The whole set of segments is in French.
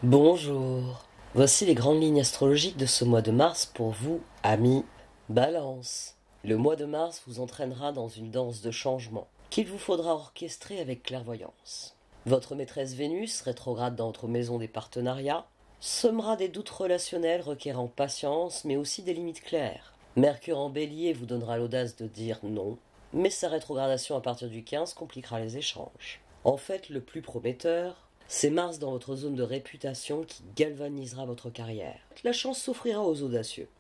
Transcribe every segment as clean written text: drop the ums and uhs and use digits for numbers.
Bonjour. Voici les grandes lignes astrologiques de ce mois de mars pour vous, amis Balance. Le mois de mars vous entraînera dans une danse de changement qu'il vous faudra orchestrer avec clairvoyance. Votre maîtresse Vénus, rétrograde dans votre maison des partenariats, semera des doutes relationnels requérant patience mais aussi des limites claires. Mercure en bélier vous donnera l'audace de dire non, mais sa rétrogradation à partir du 15 compliquera les échanges. En fait, le plus prometteur, c'est Mars dans votre zone de réputation qui galvanisera votre carrière. La chance s'offrira aux audacieux.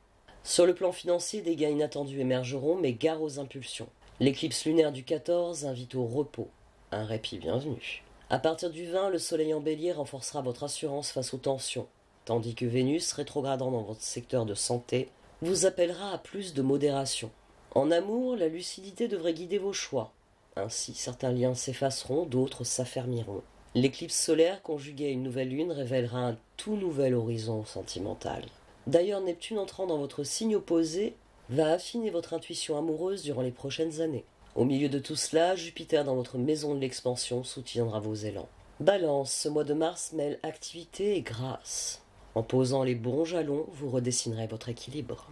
Sur le plan financier, des gains inattendus émergeront, mais gare aux impulsions. L'éclipse lunaire du 14 invite au repos, un répit bienvenu. À partir du 20, le soleil en bélier renforcera votre assurance face aux tensions, tandis que Vénus, rétrogradant dans votre secteur de santé, vous appellera à plus de modération. En amour, la lucidité devrait guider vos choix. Ainsi, certains liens s'effaceront, d'autres s'affermiront. L'éclipse solaire conjuguée à une nouvelle lune révélera un tout nouvel horizon sentimental. D'ailleurs, Neptune entrant dans votre signe opposé va affiner votre intuition amoureuse durant les prochaines années. Au milieu de tout cela, Jupiter dans votre maison de l'expansion soutiendra vos élans. Balance, ce mois de mars mêle activité et grâce. En posant les bons jalons, vous redessinerez votre équilibre.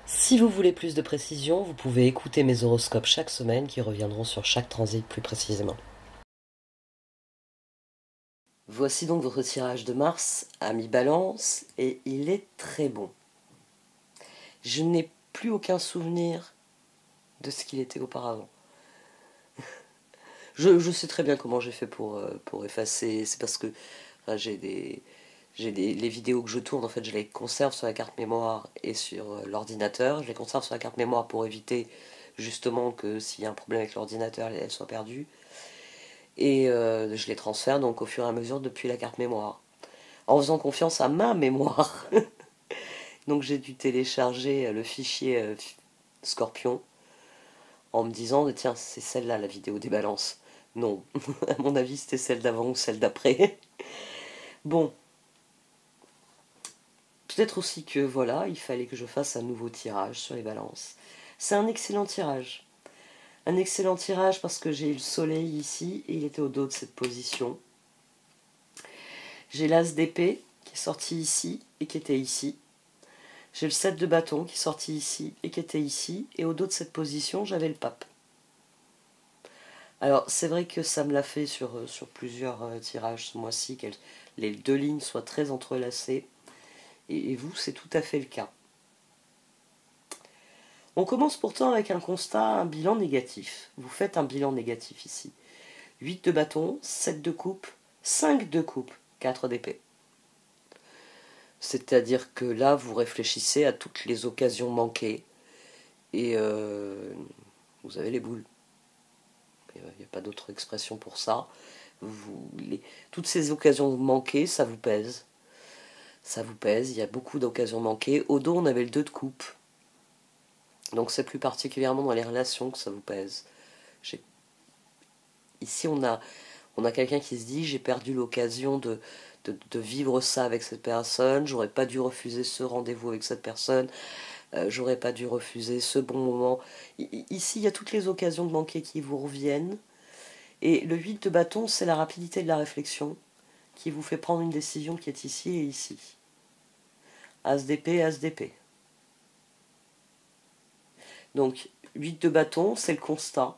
Si vous voulez plus de précision, vous pouvez écouter mes horoscopes chaque semaine qui reviendront sur chaque transit plus précisément. Voici donc votre tirage de mars, ami Balance, et il est très bon. Je n'ai plus aucun souvenir de ce qu'il était auparavant. Je sais très bien comment j'ai fait pour effacer. C'est parce que enfin, les vidéos que je tourne, en fait, je les conserve sur la carte mémoire et sur l'ordinateur. Je les conserve sur la carte mémoire pour éviter justement que s'il y a un problème avec l'ordinateur, elles soient perdues. Et je les transfère donc au fur et à mesure depuis la carte mémoire, en faisant confiance à ma mémoire. Donc j'ai dû télécharger le fichier Scorpion en me disant tiens, c'est celle-là la vidéo des balances. Non, à mon avis c'était celle d'avant ou celle d'après. Bon, peut-être aussi que voilà, il fallait que je fasse un nouveau tirage sur les balances. C'est un excellent tirage. Un excellent tirage parce que j'ai eu le soleil ici et il était au dos de cette position. J'ai l'as d'épée qui est sorti ici et qui était ici. J'ai le 7 de bâton qui est sorti ici et qui était ici. Et au dos de cette position, j'avais le pape. Alors, c'est vrai que ça me l'a fait sur plusieurs tirages ce mois-ci, que les deux lignes soient très entrelacées. Et vous, c'est tout à fait le cas. On commence pourtant avec un constat, un bilan négatif. Vous faites un bilan négatif ici. 8 de bâton, 7 de coupe, 5 de coupe, 4 d'épée. C'est-à-dire que là, vous réfléchissez à toutes les occasions manquées et vous avez les boules. Il n'y a pas d'autre expression pour ça. Toutes ces occasions manquées, ça vous pèse. Ça vous pèse, il y a beaucoup d'occasions manquées. Au dos, on avait le 2 de coupe. Donc c'est plus particulièrement dans les relations que ça vous pèse. Ici, on a quelqu'un qui se dit, j'ai perdu l'occasion de vivre ça avec cette personne, j'aurais pas dû refuser ce rendez-vous avec cette personne, j'aurais pas dû refuser ce bon moment. Ici, il y a toutes les occasions de manquer qui vous reviennent. Et le 8 de bâton, c'est la rapidité de la réflexion qui vous fait prendre une décision qui est ici et ici. As d'épée, as d'épée. Donc, 8 de bâton, c'est le constat.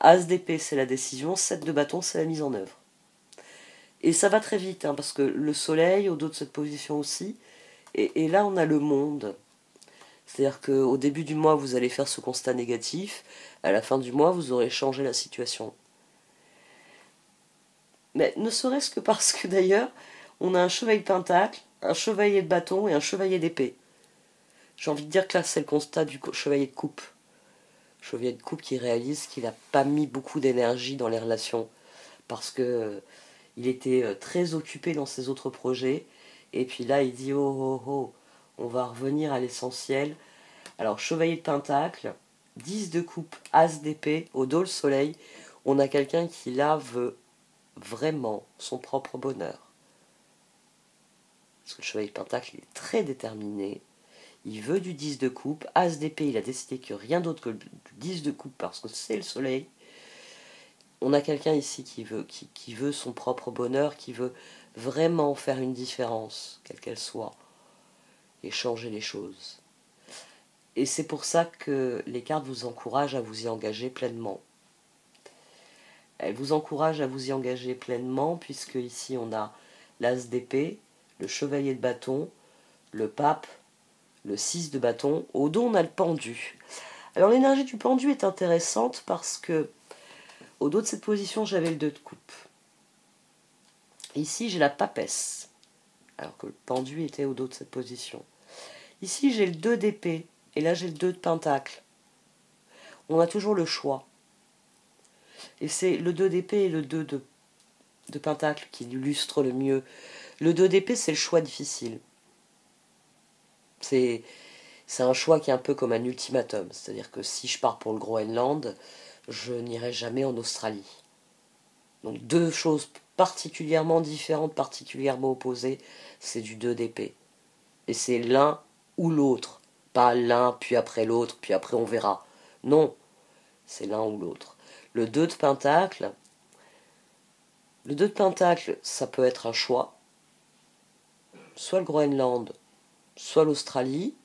As d'épée, c'est la décision. 7 de bâton, c'est la mise en œuvre. Et ça va très vite, hein, parce que le soleil, au dos de cette position aussi, et là, on a le monde. C'est-à-dire qu'au début du mois, vous allez faire ce constat négatif. À la fin du mois, vous aurez changé la situation. Mais ne serait-ce que parce que d'ailleurs, on a un chevalier de pentacle, un chevalier de bâton et un chevalier d'épée. J'ai envie de dire que là, c'est le constat du chevalier de coupe. Chevalier de coupe qui réalise qu'il n'a pas mis beaucoup d'énergie dans les relations parce que il était très occupé dans ses autres projets. Et puis là, il dit oh oh oh, on va revenir à l'essentiel. Alors, chevalier de pentacle, 10 de coupe, as d'épée, au dos le soleil. On a quelqu'un qui là veut vraiment son propre bonheur. Parce que le chevalier de pentacle, il est très déterminé. Il veut du 10 de coupe. As d'épée, il a décidé que rien d'autre que du 10 de coupe parce que c'est le soleil. On a quelqu'un ici qui veut son propre bonheur, qui veut vraiment faire une différence, quelle qu'elle soit, et changer les choses. Et c'est pour ça que les cartes vous encouragent à vous y engager pleinement. Elles vous encouragent à vous y engager pleinement, puisque ici on a l'as d'épée, le chevalier de bâton, le pape, le 6 de bâton. Au dos, on a le pendu. Alors l'énergie du pendu est intéressante parce que au dos de cette position, j'avais le 2 de coupe. Ici, j'ai la papesse, alors que le pendu était au dos de cette position. Ici, j'ai le 2 d'épée, et là, j'ai le 2 de pentacle. On a toujours le choix. Et c'est le 2 d'épée et le 2 de pentacle qui illustrent le mieux. Le 2 d'épée, c'est le choix difficile. C'est un choix qui est un peu comme un ultimatum. C'est-à-dire que si je pars pour le Groenland, je n'irai jamais en Australie. Donc deux choses particulièrement différentes, particulièrement opposées, c'est du 2 d'épée. Et c'est l'un ou l'autre. Pas l'un, puis après l'autre, puis après on verra. Non, c'est l'un ou l'autre. Le 2 de pentacle, ça peut être un choix. Soit le Groenland, soit l'Australie.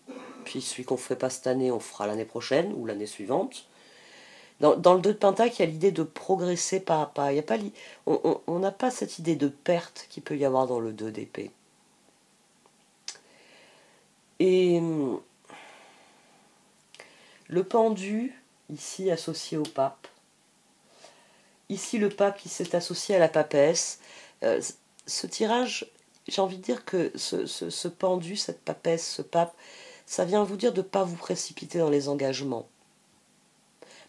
Puis celui qu'on ne fait pas cette année, on fera l'année prochaine ou l'année suivante. Dans le 2 de pentacle, il y a l'idée de progresser pas à pas. Il y a pas, on n'a pas cette idée de perte qu'il peut y avoir dans le 2 d'épée. Et le pendu, ici associé au pape. Ici le pape qui s'est associé à la papesse. Ce tirage, j'ai envie de dire que ce pendu, cette papesse, ce pape, ça vient vous dire de ne pas vous précipiter dans les engagements.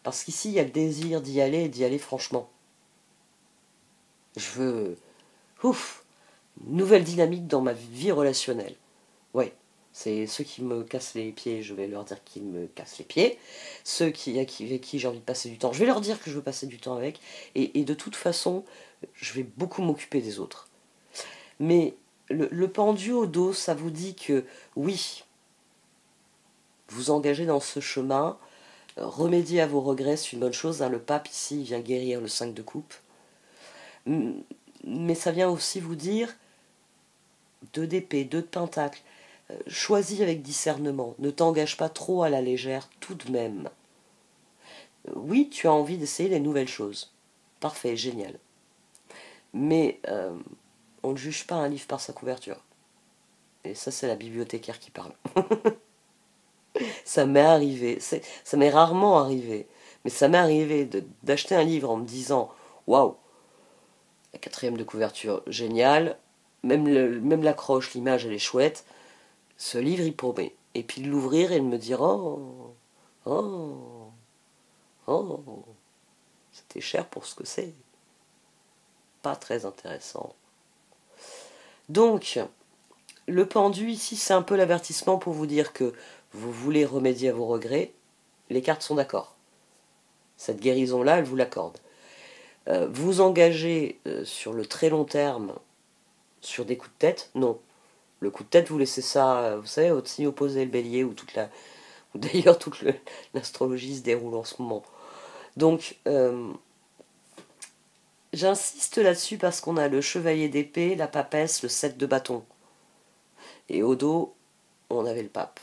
Parce qu'ici, il y a le désir d'y aller et d'y aller franchement. Je veux, une nouvelle dynamique dans ma vie relationnelle. Ouais, c'est ceux qui me cassent les pieds, je vais leur dire qu'ils me cassent les pieds. Ceux avec qui j'ai envie de passer du temps, je vais leur dire que je veux passer du temps avec. Et de toute façon, je vais beaucoup m'occuper des autres. Mais le pendu au dos, ça vous dit que oui, vous engagez dans ce chemin, remédier à vos regrets, c'est une bonne chose. Hein. Le pape ici vient guérir le 5 de coupe. Mais ça vient aussi vous dire 2 d'épée, 2 de pentacle. Choisis avec discernement. Ne t'engage pas trop à la légère tout de même. Oui, tu as envie d'essayer des nouvelles choses. Parfait, génial. Mais on ne juge pas un livre par sa couverture. Et ça, c'est la bibliothécaire qui parle. Ça m'est arrivé. Ça m'est rarement arrivé. Mais ça m'est arrivé d'acheter un livre en me disant waouh, la 4e de couverture, génial. Même l'accroche, l'image, elle est chouette. Ce livre, il promet. Et puis de l'ouvrir et de me dire oh, oh, oh, c'était cher pour ce que c'est. Pas très intéressant. Donc, le pendu ici, c'est un peu l'avertissement pour vous dire que vous voulez remédier à vos regrets. Les cartes sont d'accord. Cette guérison-là, elle vous l'accorde. Vous engagez sur le très long terme sur des coups de tête, non. Le coup de tête, vous laissez ça, vous savez, au signe opposé, le bélier, ou d'ailleurs toute l'astrologie se déroule en ce moment. Donc, j'insiste là-dessus parce qu'on a le chevalier d'épée, la papesse, le 7 de bâton. Et au dos, on avait le pape.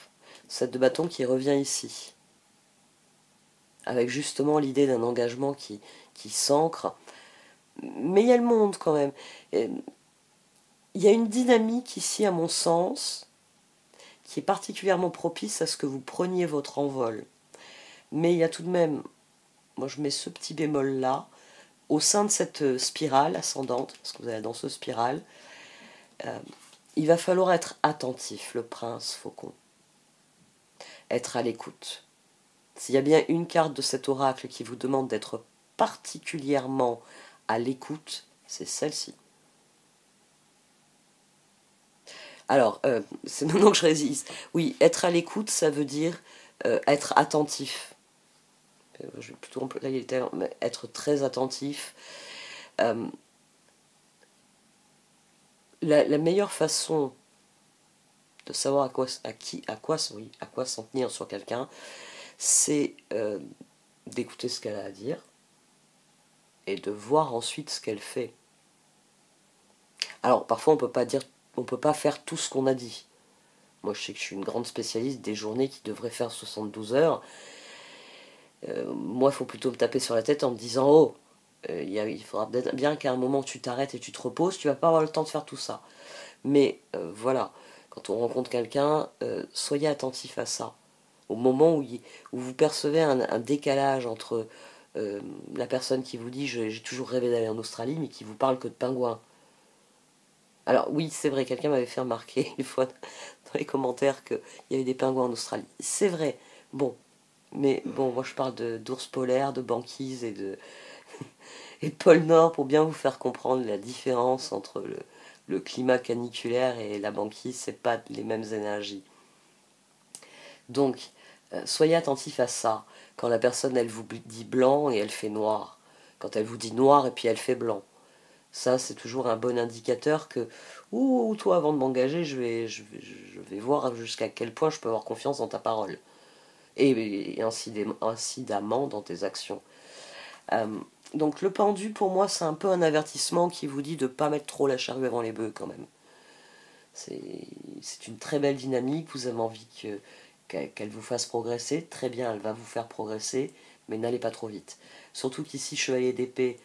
7 de bâton qui revient ici. Avec justement l'idée d'un engagement qui s'ancre. Mais il y a le monde quand même. Il y a une dynamique ici, à mon sens, qui est particulièrement propice à ce que vous preniez votre envol. Mais il y a tout de même, moi je mets ce petit bémol-là, au sein de cette spirale ascendante, parce que vous allez dans ce spirale, il va falloir être attentif, le prince faucon. Être à l'écoute. S'il y a bien une carte de cet oracle qui vous demande d'être particulièrement à l'écoute, c'est celle-ci. Alors, c'est maintenant que je résiste. Oui, être à l'écoute, ça veut dire être attentif. Je vais plutôt employer le terme, être très attentif. La meilleure façon de savoir à quoi s'en tenir sur quelqu'un, c'est d'écouter ce qu'elle a à dire et de voir ensuite ce qu'elle fait. Alors, parfois, on peut pas faire tout ce qu'on a dit. Moi, je sais que je suis une grande spécialiste des journées qui devraient faire 72 heures. Moi, il faut plutôt me taper sur la tête en me disant, oh, il faudra bien qu'à un moment tu t'arrêtes et tu te reposes, tu vas pas avoir le temps de faire tout ça. Mais voilà, quand on rencontre quelqu'un, soyez attentif à ça. Au moment où vous percevez un décalage entre la personne qui vous dit j'ai toujours rêvé d'aller en Australie, mais qui vous parle que de pingouins. Alors oui, c'est vrai, quelqu'un m'avait fait remarquer une fois dans les commentaires qu'il y avait des pingouins en Australie. C'est vrai, bon, mais bon, moi je parle d'ours polaires, de banquises et de pôle Nord pour bien vous faire comprendre la différence entre le climat caniculaire et la banquise, c'est pas les mêmes énergies. Donc, soyez attentif à ça. Quand la personne, elle vous dit blanc et elle fait noir. Quand elle vous dit noir et puis elle fait blanc. Ça, c'est toujours un bon indicateur que, ouh, toi, avant de m'engager, je vais voir jusqu'à quel point je peux avoir confiance dans ta parole. Et incidemment dans tes actions. Euh, donc le pendu, pour moi, c'est un peu un avertissement qui vous dit de ne pas mettre trop la charrue avant les bœufs quand même. C'est une très belle dynamique, vous avez envie qu'elle vous fasse progresser, très bien, elle va vous faire progresser, mais n'allez pas trop vite. Surtout qu'ici, chevalier d'épée,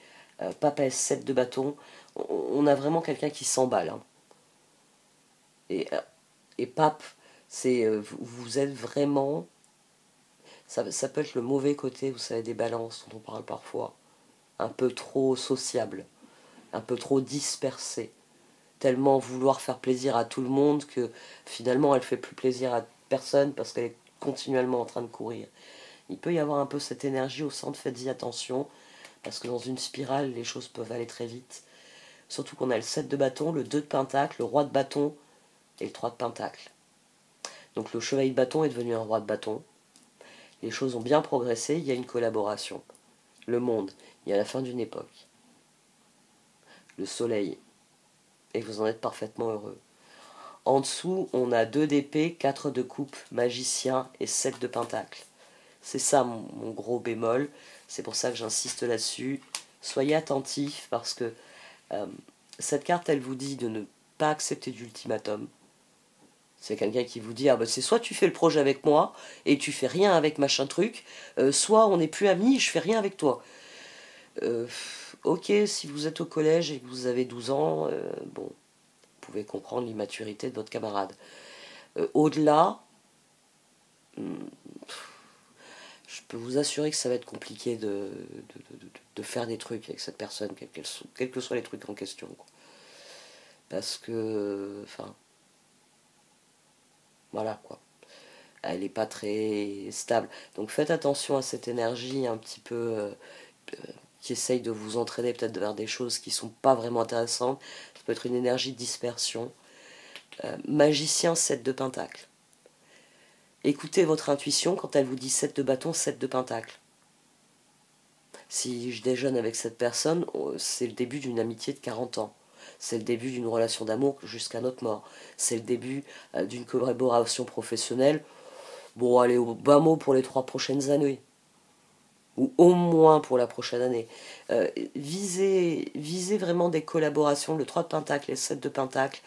papesse, 7 de bâton, on a vraiment quelqu'un qui s'emballe. Hein. Et pape, vous êtes vraiment... Ça peut être le mauvais côté, vous savez, des balances dont on parle parfois. Un peu trop sociable, un peu trop dispersé. Tellement vouloir faire plaisir à tout le monde que finalement elle fait plus plaisir à personne parce qu'elle est continuellement en train de courir. Il peut y avoir un peu cette énergie au centre, faites-y attention, parce que dans une spirale, les choses peuvent aller très vite. Surtout qu'on a le 7 de bâton, le 2 de pentacle, le roi de bâton et le 3 de pentacle. Donc le chevalier de bâton est devenu un roi de bâton. Les choses ont bien progressé, il y a une collaboration. Le monde, il y a la fin d'une époque. Le soleil, et vous en êtes parfaitement heureux. En dessous, on a 2 d'épée, 4 de coupe, magicien et 7 de pentacle. C'est ça mon gros bémol, c'est pour ça que j'insiste là-dessus. Soyez attentifs parce que euh, cette carte, elle vous dit de ne pas accepter d'ultimatum. C'est quelqu'un qui vous dit, ah ben c'est soit tu fais le projet avec moi et tu fais rien avec machin truc, soit on n'est plus amis, je fais rien avec toi. Euh, ok, si vous êtes au collège et que vous avez 12 ans, bon, vous pouvez comprendre l'immaturité de votre camarade. Au-delà, je peux vous assurer que ça va être compliqué de faire des trucs avec cette personne, quels que soient les trucs en question. Quoi. Parce que, enfin, voilà quoi. Elle n'est pas très stable. Donc faites attention à cette énergie un petit peu qui essaye de vous entraîner peut-être vers des choses qui sont pas vraiment intéressantes. Ça peut être une énergie de dispersion. Magicien 7 de pentacle. Écoutez votre intuition quand elle vous dit 7 de bâton, 7 de pentacle. Si je déjeune avec cette personne, c'est le début d'une amitié de 40 ans. C'est le début d'une relation d'amour jusqu'à notre mort. C'est le début d'une collaboration professionnelle. Bon, allez, au bas mot pour les 3 prochaines années. Ou au moins pour la prochaine année. Visez vraiment des collaborations, le 3 de pentacle et le 7 de pentacle.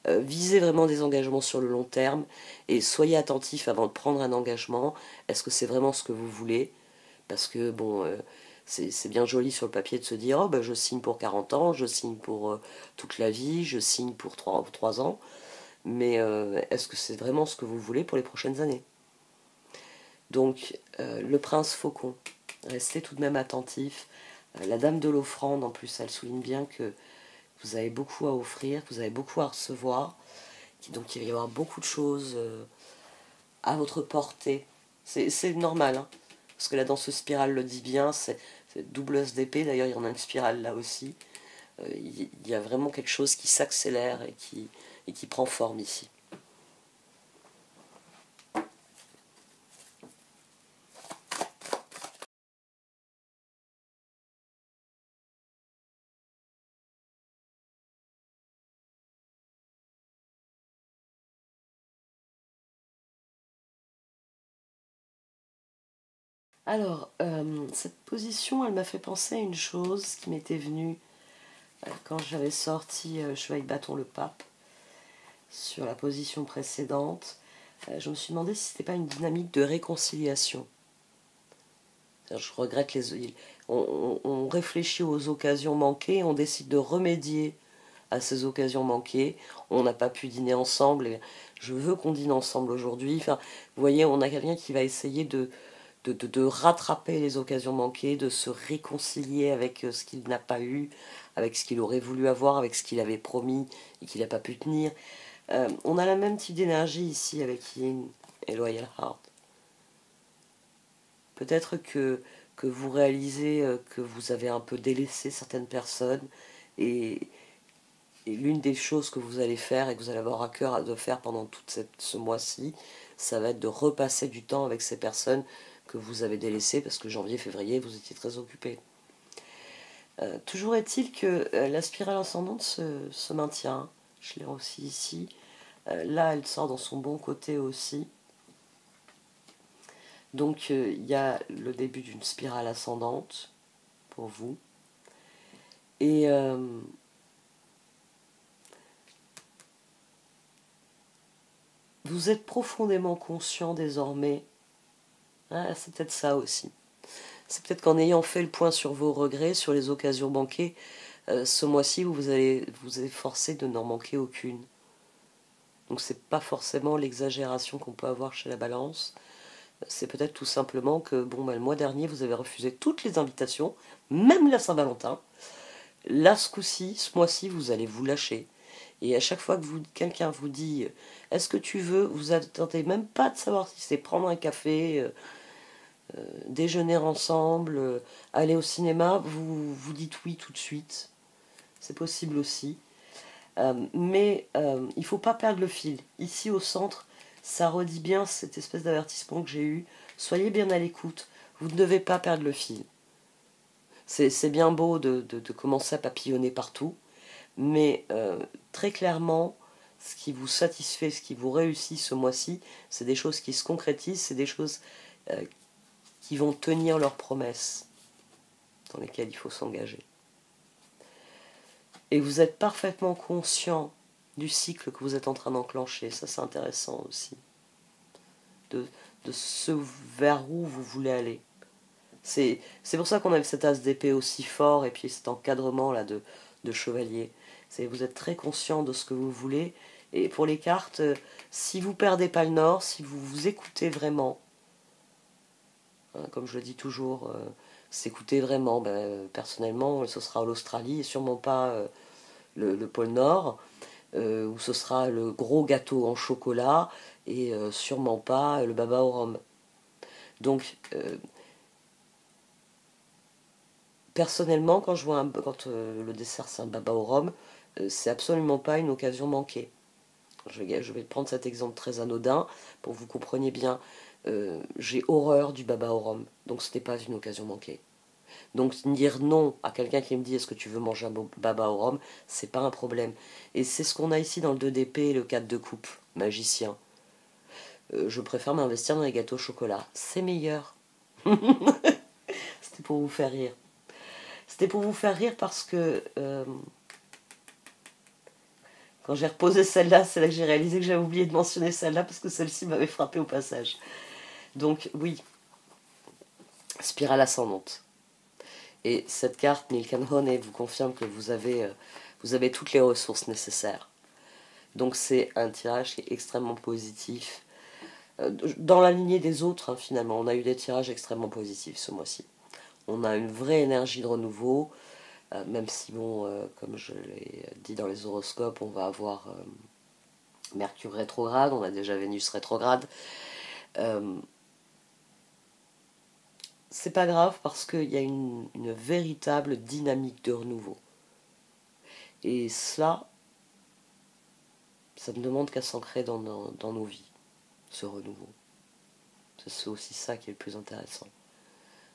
Visez vraiment des engagements sur le long terme. Et soyez attentif avant de prendre un engagement. Est-ce que c'est vraiment ce que vous voulez? Parce que, bon, c'est bien joli sur le papier de se dire oh, ben, je signe pour 40 ans, je signe pour toute la vie, je signe pour 3 ans. Mais est-ce que c'est vraiment ce que vous voulez pour les prochaines années? Donc, le prince faucon, restez tout de même attentif. La dame de l'offrande, en plus, elle souligne bien que vous avez beaucoup à offrir, que vous avez beaucoup à recevoir. Donc, il va y avoir beaucoup de choses à votre portée. C'est normal, hein, parce que la danse spirale le dit bien, c'est double S d'épée, d'ailleurs il y en a une spirale là aussi. Il y a vraiment quelque chose qui s'accélère et qui prend forme ici. Alors, cette position, elle m'a fait penser à une chose qui m'était venue Quand j'avais sorti Chevalier de bâton le pape sur la position précédente, je me suis demandé si c'était pas une dynamique de réconciliation. Je regrette on réfléchit aux occasions manquées, on décide de remédier à ces occasions manquées. On n'a pas pu dîner ensemble et je veux qu'on dîne ensemble aujourd'hui. Enfin, vous voyez, on a quelqu'un qui va essayer de rattraper les occasions manquées, de se réconcilier avec ce qu'il n'a pas eu, avec ce qu'il aurait voulu avoir, avec ce qu'il avait promis et qu'il n'a pas pu tenir. On a la même type d'énergie ici avec Yin et Loyal Heart. Peut-être que vous réalisez que vous avez un peu délaissé certaines personnes et l'une des choses que vous allez faire et que vous allez avoir à cœur de faire pendant tout ce mois-ci, ça va être de repasser du temps avec ces personnes que vous avez délaissées parce que janvier, février, vous étiez très occupés. Toujours est-il que la spirale ascendante se maintient. Je l'ai aussi ici. Là, elle sort dans son bon côté aussi. Donc, il y a le début d'une spirale ascendante pour vous. Et vous êtes profondément conscient désormais. Ah, c'est peut-être ça aussi. C'est peut-être qu'en ayant fait le point sur vos regrets, sur les occasions manquées, ce mois-ci, vous allez vous efforcer de n'en manquer aucune. Donc c'est pas forcément l'exagération qu'on peut avoir chez la balance. C'est peut-être tout simplement que le mois dernier, vous avez refusé toutes les invitations, même la Saint-Valentin. Là, ce coup-ci, ce mois-ci, vous allez vous lâcher. Et à chaque fois que quelqu'un vous dit « Est-ce que tu veux ?», vous attendez même pas de savoir si c'est prendre un café, déjeuner ensemble, aller au cinéma, vous dites oui tout de suite. C'est possible aussi. Mais il ne faut pas perdre le fil. Ici au centre, ça redit bien cette espèce d'avertissement que j'ai eu. Soyez bien à l'écoute. Vous ne devez pas perdre le fil. C'est bien beau de commencer à papillonner partout, mais très clairement, ce qui vous satisfait, ce qui vous réussit ce mois-ci, c'est des choses qui se concrétisent, c'est des choses qui vont tenir leurs promesses, dans lesquelles il faut s'engager. Et vous êtes parfaitement conscient du cycle que vous êtes en train d'enclencher. Ça, c'est intéressant aussi. De ce vers où vous voulez aller. C'est pour ça qu'on a cet as d'épée aussi fort et puis cet encadrement là de chevalier. Vous êtes très conscient de ce que vous voulez. Et pour les cartes, si vous perdez pas le nord, si vous vous écoutez vraiment, hein, comme je le dis toujours, s'écouter vraiment, personnellement, ce sera l'Australie et sûrement pas le pôle Nord, où ce sera le gros gâteau en chocolat et sûrement pas le baba au rhum. Donc, personnellement, quand je vois le dessert c'est un baba au rhum, c'est absolument pas une occasion manquée. Je vais prendre cet exemple très anodin pour que vous compreniez bien. J'ai horreur du baba au rhum, donc ce n'est pas une occasion manquée. Donc dire non à quelqu'un qui me dit est-ce que tu veux manger un baba au rhum, c'est pas un problème. Et c'est ce qu'on a ici dans le 2 d'épée et le 4 de coupe, magicien. Je préfère m'investir dans les gâteaux au chocolat, c'est meilleur. C'était pour vous faire rire. C'était pour vous faire rire parce que quand j'ai reposé celle-là, c'est là que j'ai réalisé que j'avais oublié de mentionner celle-là parce que celle-ci m'avait frappé au passage. Donc oui, spirale ascendante. Et cette carte, Milkan Honey, vous confirme que vous avez toutes les ressources nécessaires. Donc c'est un tirage qui est extrêmement positif. Dans la lignée des autres, hein, finalement, on a eu des tirages extrêmement positifs ce mois-ci. On a une vraie énergie de renouveau, même si, comme je l'ai dit dans les horoscopes, on va avoir Mercure rétrograde, on a déjà Vénus rétrograde. C'est pas grave parce qu'il y a une véritable dynamique de renouveau. Et cela, ça ne demande qu'à s'ancrer dans nos vies, ce renouveau. C'est aussi ça qui est le plus intéressant.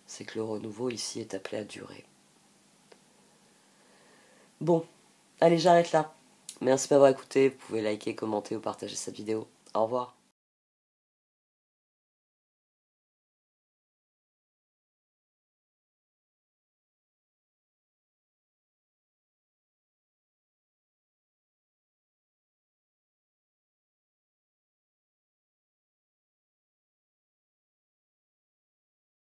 C'est que le renouveau ici est appelé à durer. Bon, allez, j'arrête là. Merci de m'avoir écouté. Vous pouvez liker, commenter ou partager cette vidéo. Au revoir.